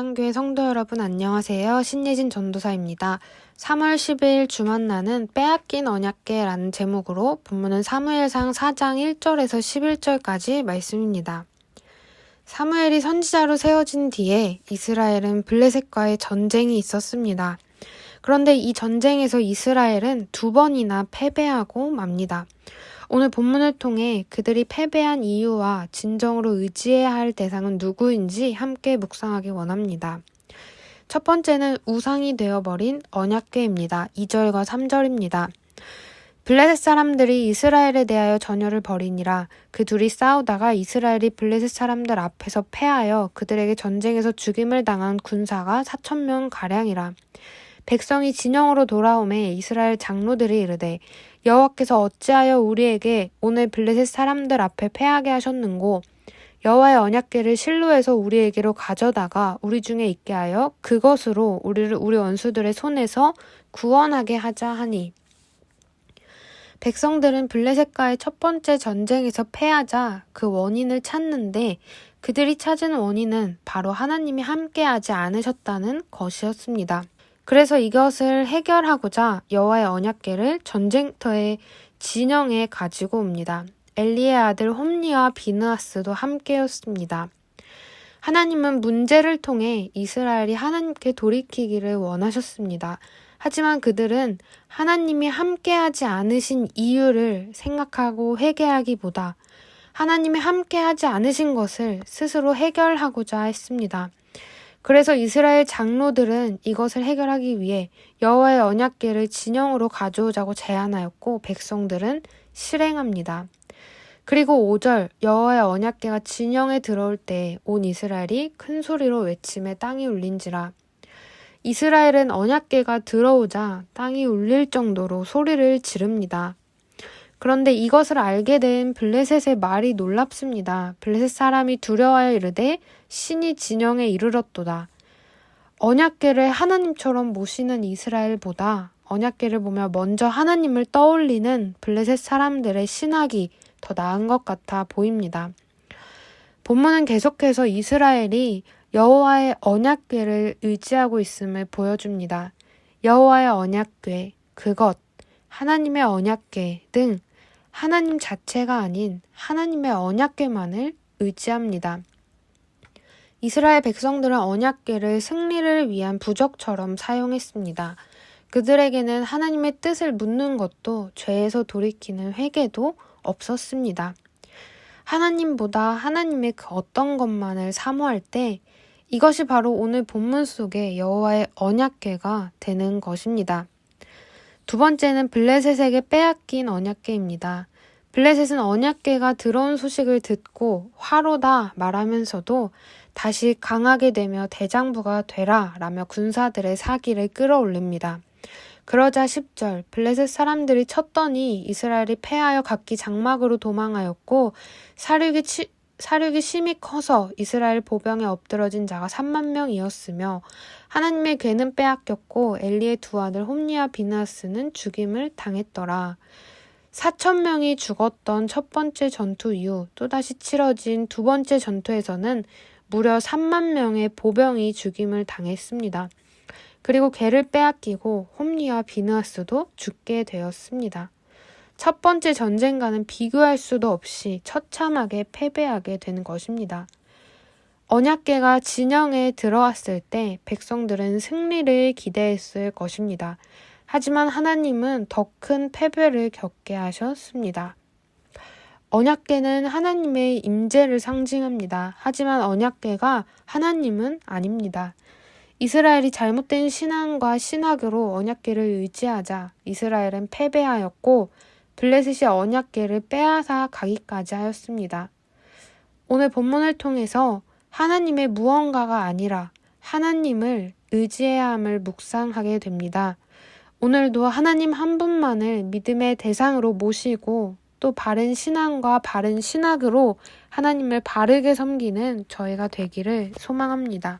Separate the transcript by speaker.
Speaker 1: 한양교회 성도 여러분 안녕하세요. 신예진 전도사입니다. 3월 10일 주만나는 빼앗긴 언약궤라는 제목으로 본문은 사무엘상 4장 1절에서 11절까지 말씀입니다. 사무엘이 선지자로 세워진 뒤에 이스라엘은 블레셋과의 전쟁이 있었습니다. 그런데 이 전쟁에서 이스라엘은 2번이나 패배하고 맙니다. 오늘 본문을 통해 그들이 패배한 이유와 진정으로 의지해야 할 대상은 누구인지 함께 묵상하기 원합니다. 첫 번째는 우상이 되어버린 언약궤입니다. 2절과 3절입니다. 블레셋 사람들이 이스라엘에 대하여 전열을 벌이니라. 그 둘이 싸우다가 이스라엘이 블레셋 사람들 앞에서 패하여 그들에게 전쟁에서 죽임을 당한 군사가 4,000명가량이라. 백성이 진영으로 돌아오매 이스라엘 장로들이 이르되 여호와께서 어찌하여 우리에게 오늘 블레셋 사람들 앞에 패하게 하셨는고 여호와의 언약궤를 실로에서 우리에게로 가져다가 우리 중에 있게 하여 그것으로 우리를 우리 원수들의 손에서 구원하게 하자 하니. 백성들은 블레셋과의 첫 번째 전쟁에서 패하자 그 원인을 찾는데 그들이 찾은 원인은 바로 하나님이 함께하지 않으셨다는 것이었습니다. 그래서 이것을 해결하고자 여호와의 언약궤를 전쟁터의 진영에 가지고 옵니다. 엘리의 아들 홈리와 비느하스도 함께였습니다. 하나님은 문제를 통해 이스라엘이 하나님께 돌이키기를 원하셨습니다. 하지만 그들은 하나님이 함께하지 않으신 이유를 생각하고 회개하기보다 하나님이 함께하지 않으신 것을 스스로 해결하고자 했습니다. 그래서 이스라엘 장로들은 이것을 해결하기 위해 여호와의 언약궤를 진영으로 가져오자고 제안하였고 백성들은 실행합니다. 그리고 5절 여호와의 언약궤가 진영에 들어올 때 온 이스라엘이 큰 소리로 외침에 땅이 울린지라. 이스라엘은 언약궤가 들어오자 땅이 울릴 정도로 소리를 지릅니다. 그런데 이것을 알게 된 블레셋의 말이 놀랍습니다. 블레셋 사람이 두려워하여 이르되 신이 진영에 이르렀도다. 언약궤를 하나님처럼 모시는 이스라엘보다 언약궤를 보며 먼저 하나님을 떠올리는 블레셋 사람들의 신학이 더 나은 것 같아 보입니다. 본문은 계속해서 이스라엘이 여호와의 언약궤를 의지하고 있음을 보여줍니다. 여호와의 언약궤, 그것, 하나님의 언약궤 등 하나님 자체가 아닌 하나님의 언약궤만을 의지합니다. 이스라엘 백성들은 언약궤를 승리를 위한 부적처럼 사용했습니다. 그들에게는 하나님의 뜻을 묻는 것도 죄에서 돌이키는 회개도 없었습니다. 하나님보다 하나님의 그 어떤 것만을 사모할 때 이것이 바로 오늘 본문 속의 여호와의 언약궤가 되는 것입니다. 두 번째는 블레셋에게 빼앗긴 언약궤입니다. 블레셋은 언약궤가 들어온 소식을 듣고 화로다 말하면서도 다시 강하게 되며 대장부가 되라 라며 군사들의 사기를 끌어올립니다. 그러자 10절 블레셋 사람들이 쳤더니 이스라엘이 패하여 각기 장막으로 도망하였고 사륙이 심히 커서 이스라엘 보병에 엎드러진 자가 30,000명이었으며 하나님의 궤는 빼앗겼고 엘리의 두 아들 홈리와 비느하스는 죽임을 당했더라. 4,000명이 죽었던 첫 번째 전투 이후 또다시 치러진 두 번째 전투에서는 무려 30,000명의 보병이 죽임을 당했습니다. 그리고 궤를 빼앗기고 홈리와 비느하스도 죽게 되었습니다. 첫 번째 전쟁과는 비교할 수도 없이 처참하게 패배하게 된 것입니다. 언약궤가 진영에 들어왔을 때 백성들은 승리를 기대했을 것입니다. 하지만 하나님은 더 큰 패배를 겪게 하셨습니다. 언약궤는 하나님의 임재를 상징합니다. 하지만 언약궤가 하나님은 아닙니다. 이스라엘이 잘못된 신앙과 신학으로 언약궤를 의지하자 이스라엘은 패배하였고 블레셋이 언약궤를 빼앗아 가기까지 하였습니다. 오늘 본문을 통해서 하나님의 무언가가 아니라 하나님을 의지해야 함을 묵상하게 됩니다. 오늘도 하나님 한 분만을 믿음의 대상으로 모시고 또 바른 신앙과 바른 신학으로 하나님을 바르게 섬기는 저희가 되기를 소망합니다.